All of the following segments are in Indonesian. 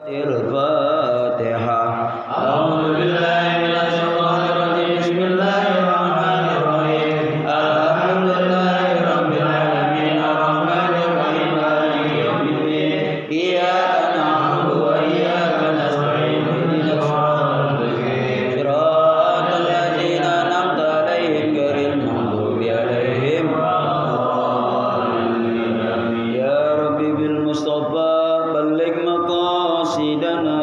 Al-Fatihah. A'udzu billahi minasy syaithanir rajim. Bismillahirrahmanirrahim. Alhamdulillahi rabbil alamin. Arrahmanir rahim. Maliki yaumiddin. Iyyaka na'budu wa iyyaka nasta'in. Ihdinas siratal mustaqim. Shiratal ladzina an'amta 'alaihim ghairil maghdubi 'alaihim waladdallin. Ya Rabbi bil Mustafa balligh maqasidana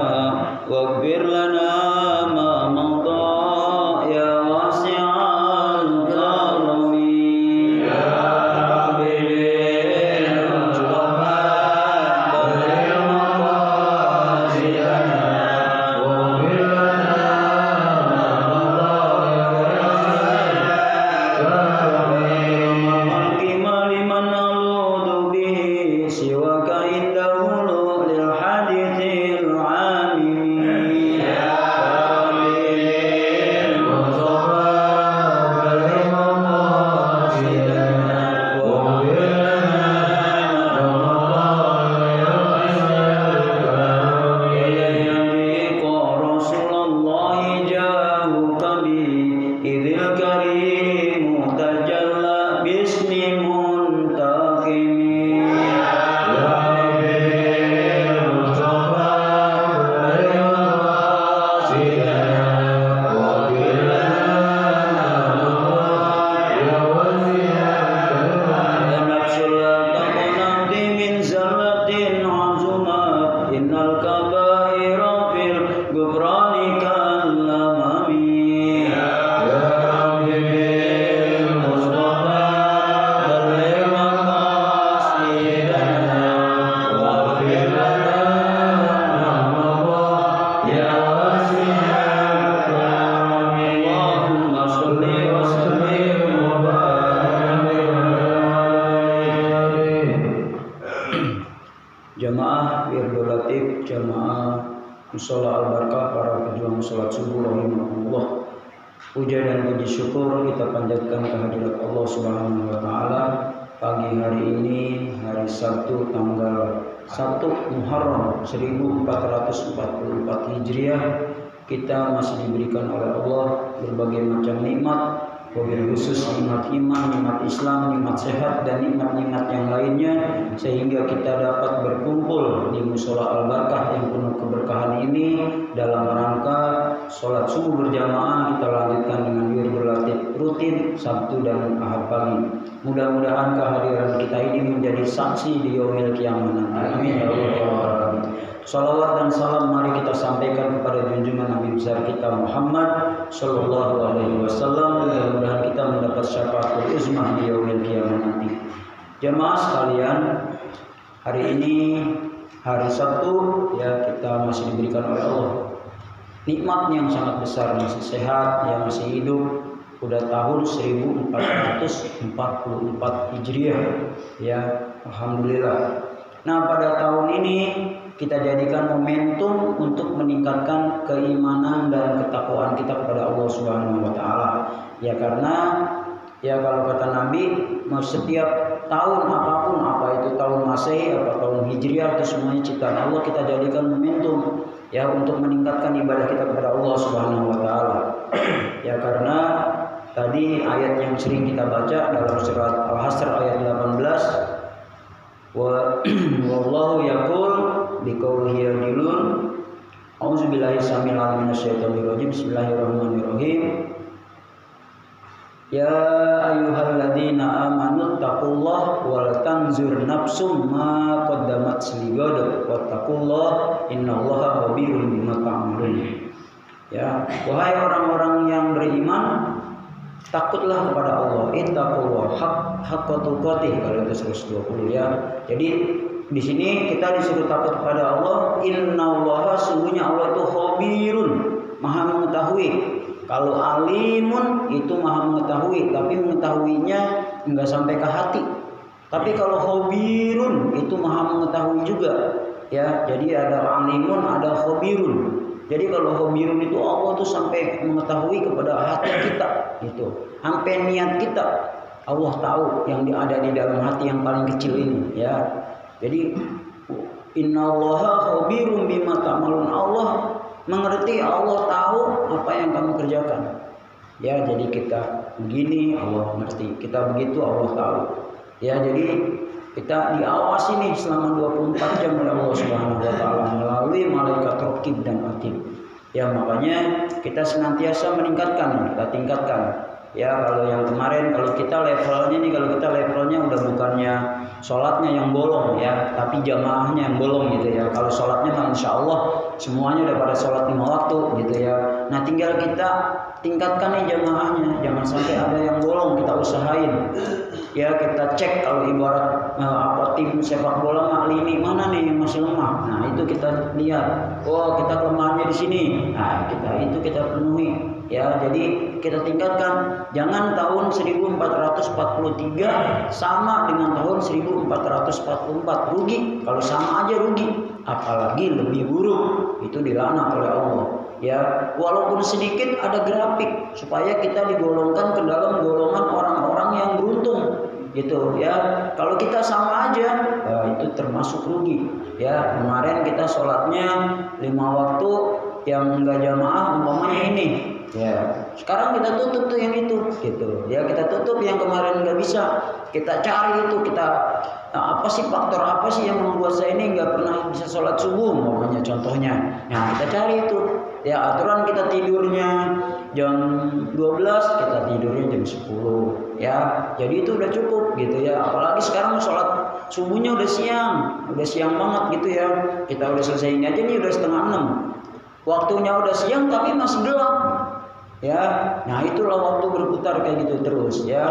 waghfir lana ma madha ya wasi'al karami. Ya Rabbi bil Mustafa balligh maqasidana waghfir lana ma madha ya wasi'al karami. Liman naludu bihi siwaka indahu lil hadithil amimi. Ya Rabbi Mustafa balligh maqasidana waghfir lana ma madha ya wasi'al karami. Ya Rasulullah jahuka bi idzil karim tajalla bismi muntaqimi. Ya Rabbi Mustafa balligh maqasidana waghfir lana ma madha ya wasi'al karami. Ya nafsul taqnati min zallatin azumat innal kabaira fil ghufrani kallamami. Ya Rabbi Mustafa balligh maqasidana waghfir lana ma madha ya wasi'al karami. Allahumma shalli wa sallim wa barik alaihi. Jamaah Wirdul Latif, jamaah Mushola Al-Barkah, para pejuang sholat subuh rahimahullah. Puja dan puji syukur kita panjatkan kehadirat Allah Subhanahu wa taala. Pagi hari ini hari Sabtu tanggal 1 Muharram 1444 Hijriah, kita masih diberikan oleh Allah berbagai macam nikmat, wabil khusus nikmat iman, nikmat Islam, nikmat sehat, dan nikmat-nikmat yang lainnya, sehingga kita dapat berkumpul di Mushola Al-Barkah yang penuh keberkahan ini dalam rangka sholat subuh berjamaah. Kita lanjutkan dengan wirdul latif rutin Sabtu dan Ahad pagi. Mudah-mudahan kehadiran kita ini menjadi saksi di yaumil qiyamah nanti. Amin ya Allah ya Rabbal. Salawat dan salam mari kita sampaikan kepada junjungan Nabi besar kita Muhammad sallallahu alaihi wasallam. Mudah-mudahan kita mendapat syafaatul uzmah di yaumil qiyamah nanti. Jamaah sekalian, hari ini hari Sabtu, ya, kita masih diberikan oleh Allah nikmat yang sangat besar, masih sehat, ya, masih hidup. Udah tahun 1444 Hijriah, ya, alhamdulillah. Nah, pada tahun ini kita jadikan momentum untuk meningkatkan keimanan dan ketakwaan kita kepada Allah Subhanahu wa taala. Ya, karena ya kalau kata Nabi, setiap tahun apapun, apa itu tahun Masehi, apa tahun Hijriah, itu semuanya ciptaan Allah, kita jadikan momentum, ya, untuk meningkatkan ibadah kita kepada Allah Subhanahu wa taala. Ya, karena tadi ayat yang sering kita baca dalam surat Al-Hasr ayat 18, wallahu yaqul biqaulihi yadilun. Auzubillahi samil alim minasyaitonir rajim. Bismillahirrahmanirrahim. Ya ayyuhalladzina amanu taqullaha wal tanzur nafsum ma qaddamat lighad wattaqullaha innallaha khabirun bima ta'malun. Ya, wahai orang-orang yang beriman, takutlah kepada Allah. Ittaqullah haqqa tuqatih, kalau itu 120, ya. Jadi di sini kita disuruh takut kepada Allah. Innallaha, sungguhnya Allah itu khabirun, maha mengetahui. Kalau alimun itu maha mengetahui, tapi mengetahuinya enggak sampai ke hati. Tapi kalau khabirun itu maha mengetahui juga, ya. Jadi ada alimun, ada khabirun. Jadi kalau khabirun itu Allah tuh sampai mengetahui kepada hati kita, gitu. Sampai niat kita Allah tahu yang ada di dalam hati yang paling kecil ini, ya. Jadi innallaha khabirum bima mengerti Allah tahu apa yang kamu kerjakan. Ya, jadi kita begini Allah ngerti, kita begitu Allah tahu. Ya, jadi kita diawasi nih selama 24 jam oleh Allah Subhanahu wa taala melalui malaikat raqib dan atid. Ya, makanya kita senantiasa meningkatkan, kita tingkatkan. Ya, kalau yang kemarin kalau kita levelnya udah bukannya sholatnya yang bolong ya, tapi jamaahnya yang bolong gitu ya. Kalau sholatnya kan insya Allah semuanya udah pada sholat 5 waktu gitu ya. Nah, tinggal kita tingkatkan nih jamaahnya, jangan sampai ada yang bolong, kita usahain. Ya, kita cek kalau ibarat tim sepak bola maklini mana nih yang masih lemah. Nah, itu kita lihat. Oh, kita kelemahannya di sini. Nah, kita penuhi. Ya, jadi kita tingkatkan. Jangan tahun 1443 sama dengan tahun 1444, rugi. Kalau sama aja rugi, apalagi lebih buruk, itu dilaknat oleh Allah. Ya, walaupun sedikit ada grafik supaya kita digolongkan ke dalam golongan orang-orang yang beruntung gitu ya. Kalau kita sama aja itu termasuk rugi ya. Kemarin kita sholatnya 5 waktu yang enggak jamaah umpamanya ini ya, sekarang kita tutup tuh yang itu gitu ya. Kita tutup yang kemarin nggak bisa, kita cari itu, kita apa sih faktor apa sih yang membuat saya ini nggak pernah bisa sholat subuh umpamanya contohnya. Nah, kita cari itu ya. Aturan kita tidurnya jam 12, kita tidurnya jam 10 ya. Jadi itu udah cukup gitu ya. Apalagi sekarang sholat subuhnya udah siang banget gitu ya. Kita udah selesai ini aja nih udah 5:30, waktunya udah siang tapi masih gelap ya. Nah, itulah waktu berputar kayak gitu terus ya.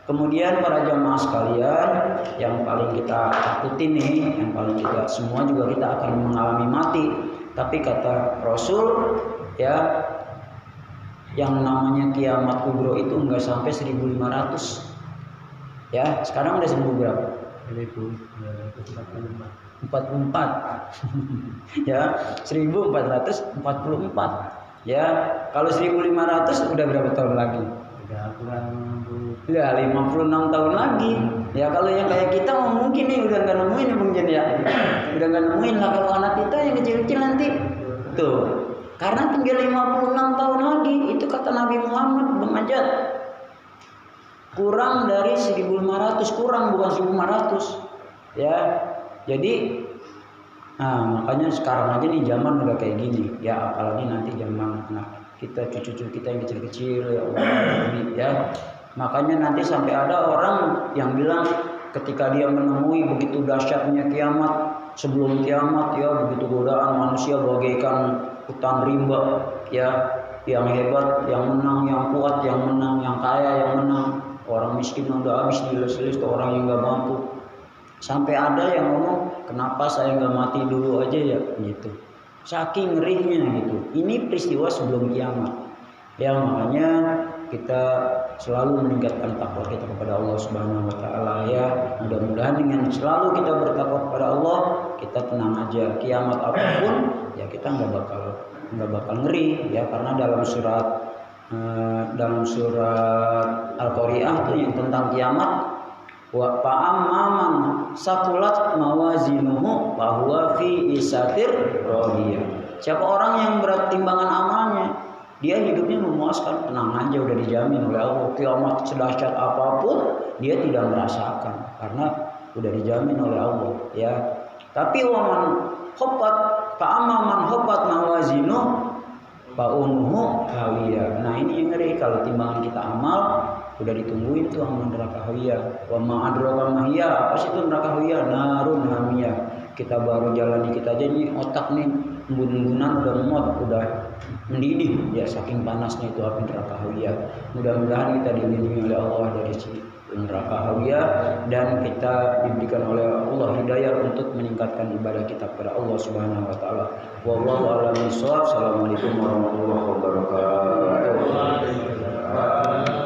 Kemudian para jamaah sekalian, yang paling kita takutin nih, yang paling kita semua juga kita akan mengalami mati. Tapi kata Rasul ya, yang namanya kiamat kubro itu enggak sampai 1500 ya. Sekarang udah 1000 berapa? 44 ya, 1444 ya. Kalau 1500 udah berapa tahun lagi? Ya 56 tahun lagi ya. Kalau yang kayak kita mungkin nih udah nggak nemuin ya Bung Jen ya, udah nggak nemuin lah. Kalau anak kita yang kecil-kecil nanti tuh, karena tinggal 56 tahun lagi. Itu kata Nabi Muhammad Bang Ajat, kurang dari 1500, kurang bukan 1500 ya. Jadi makanya sekarang aja nih zaman udah kayak gini ya, apalagi nanti zaman anak kita, cucu-cucu kita yang kecil-kecil ya Allah ya. Makanya nanti sampai ada orang yang bilang ketika dia menemui begitu dahsyatnya kiamat, sebelum kiamat ya, begitu godaan manusia bagaikan hutan rimba ya, yang hebat yang menang, yang kuat yang menang, yang kaya yang menang, orang miskin udah habis dilis-lis ke orang yang nggak mampu. Sampai ada yang ngomong, kenapa saya nggak mati dulu aja ya gitu, saking ngerinya gitu. Ini peristiwa sebelum kiamat ya. Makanya kita selalu meningkatkan takwa kita kepada Allah Subhanahu wa taala ya. Mudah-mudahan dengan selalu kita bertakwa kepada Allah, kita tenang aja. Kiamat apapun ya kita nggak bakal ngeri ya, karena dalam surat Al-Qari'ah itu yang tentang kiamat, wa fa'amman saqulat mawazinuhu bahwa fi isatir radiyah. Siapa orang yang berat timbangan amalnya, dia hidupnya memuaskan, tenang aja, udah dijamin oleh Allah. Kiamat sedahsyat apapun dia tidak merasakan karena udah dijamin oleh Allah ya. Tapi waman khopat fa'amman khopat mawazinu fa'umuhu hawiyah. Nah, ini yang ngeri, kalau timbangan kita amal udah ditungguin tuh sama neraka hawiyah. Wa ma adraka ma hiya, apa sih itu neraka hawiyah? Narun hamiyah. Kita baru jalan dikit aja nih, otak nih embun-embunan udah memot, udah mendidih ya, saking panasnya itu api neraka hawiyah. Mudah-mudahan kita dilindungi oleh Allah dari neraka hawiyah, dan kita diberikan oleh Allah hidayah untuk meningkatkan ibadah kita kepada Allah Subhanahu wa taala. Wallahu a'lam bishawab. Assalamualaikum warahmatullahi wabarakatuh.